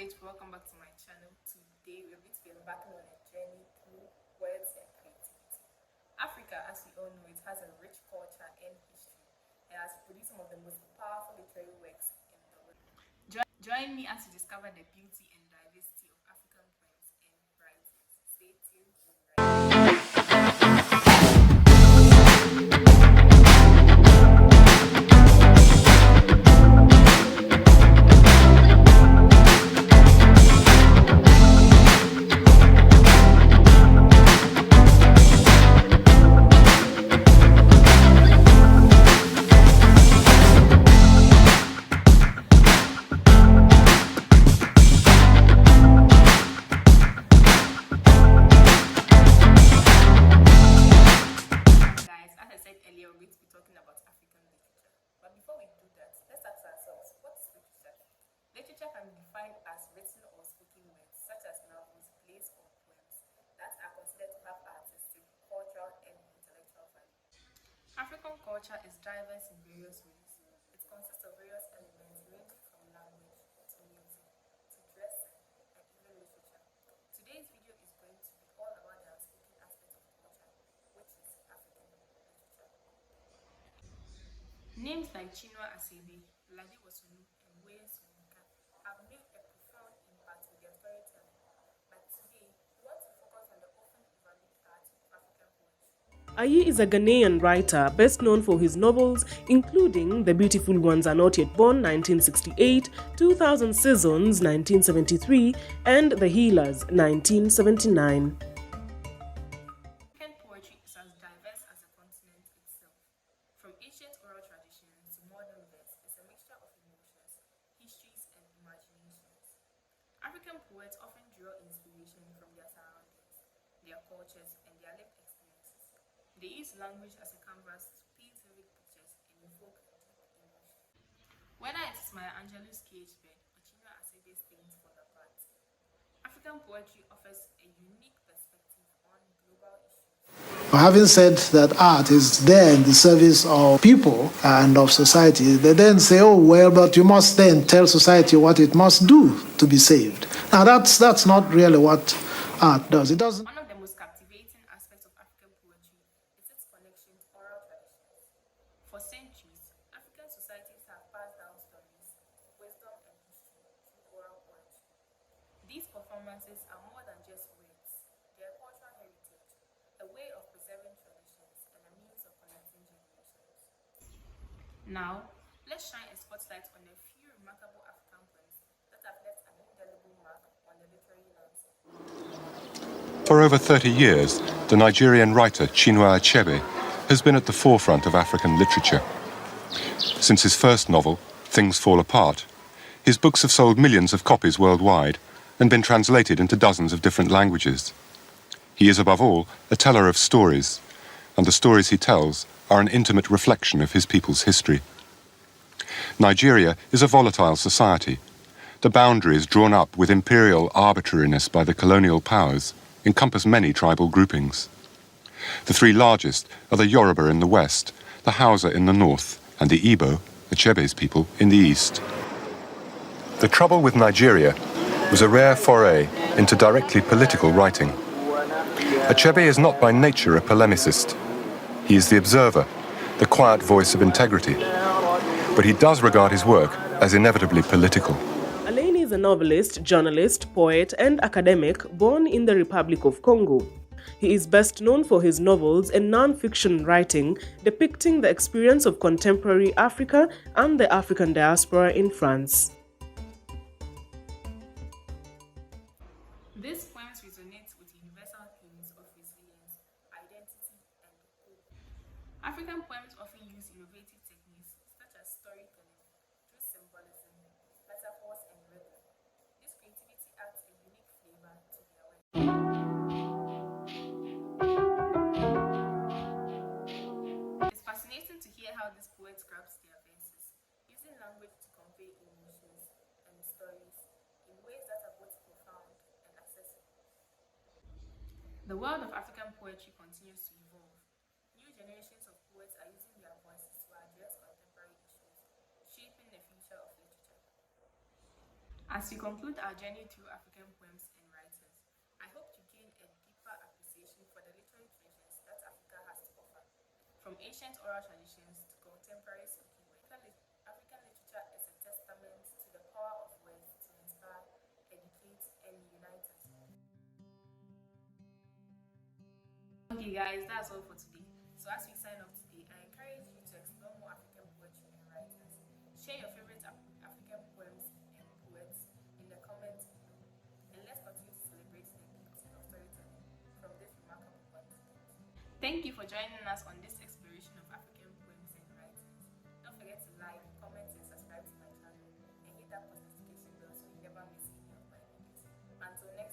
village, welcome back to my channel. Today we're going to be embarking on a journey through words and creativity. Africa, as we all know, it has a rich culture and history and has produced some of the most powerful literary works in the world. Join me as we discover the beauty and diversity of African poems and writings. Stay tuned. Guys, as I said earlier, we're going to be talking about African literature. But before we do that, let's ask ourselves, what is literature? Literature can be defined as written or spoken words, such as novels, plays, or poems, that are considered to have artistic, cultural, and intellectual value. African culture is diverse in various ways. It consists of various elements ranging from language to music to dressing and even literature. Today's video is going to be all about the unspoken aspect of culture, which is African literature. Names like Chinua Achebe, Lade Wasunu, and Weye Soyinka have made a profound impact with their storytelling. But today, we want to focus on the often overlooked part of African poetry. Ayi is a Ghanaian writer best known for his novels, including The Beautiful Ones Are Not Yet Born 1968, 2000 Seasons 1973, and The Healers 1979. African poetry is as diverse as the continent itself. From ancient oral traditions to modern verse, it's a mixture of emotions, histories, and imaginations. African poets often draw inspiration from their surroundings, their cultures, and their lived experiences. They use language as a canvas to paint vivid pictures and evoke deep emotion. Whether it is Maya Angelou's Cage Bird or Chinua Achebe's Things Fall Apart, African poetry offers a unique perspective on global issues. Having said that art is there in the service of people and of society, they then say, oh, well, but you must then tell society what it must do to be saved. Now, that's not really what art does. It doesn't. One of the most captivating aspects of African poetry is its connection to oral traditions. For centuries, African societies have passed down stories, wisdom, and history through oral poetry. These performances are more than just words. They are cultural heritage, a way of preserving traditions, and a means of connecting generations. Now, let's shine a spotlight on a few remarkable African poems that have left an indelible mark on the literary landscape. For over 30 years, the Nigerian writer Chinua Achebe has been at the forefront of African literature. Since his first novel, Things Fall Apart, his books have sold millions of copies worldwide and been translated into dozens of different languages. He is above all a teller of stories, and the stories he tells are an intimate reflection of his people's history. Nigeria is a volatile society. The boundaries drawn up with imperial arbitrariness by the colonial powers encompass many tribal groupings. The three largest are the Yoruba in the west, the Hausa in the north, and the Igbo, Achebe's people, in the east. The trouble with Nigeria was a rare foray into directly political writing. Achebe is not by nature a polemicist. He is the observer, the quiet voice of integrity. But he does regard his work as inevitably political. Alain is a novelist, journalist, poet, and academic born in the Republic of Congo. He is best known for his novels and non-fiction writing depicting the experience of contemporary Africa and the African diaspora in France. These poems resonate with universal themes of resilience, identity, and hope. African poems often use innovative techniques such as storytelling through symbolism, metaphors, and rhythm. This creativity adds a unique flavor to their work. It's fascinating to hear how these poets grasp their verses, using language to convey emotions and stories in ways that are both profound and accessible. The world of African poetry continues to evolve. New generations of poets are using their voices to address contemporary issues, shaping the future of literature. As we conclude our journey through African poems and writers, I hope you gain a deeper appreciation for the literary treasures that Africa has to offer. From ancient oral traditions to contemporary spoken word, African literature is a testament to the power of words to inspire, educate, and unite us. Okay guys, that's all for today. So as we sign off today, I encourage you to explore more African poetry and writers. Share your favorite African poems and poets in the comments below. And let's continue to celebrate the gift of storytelling from this remarkable continent. Thank you for joining us on this exploration of African poems and writers. Don't forget to like, comment, and subscribe to my channel. And hit that post notification bell so you never miss any of my videos. Until next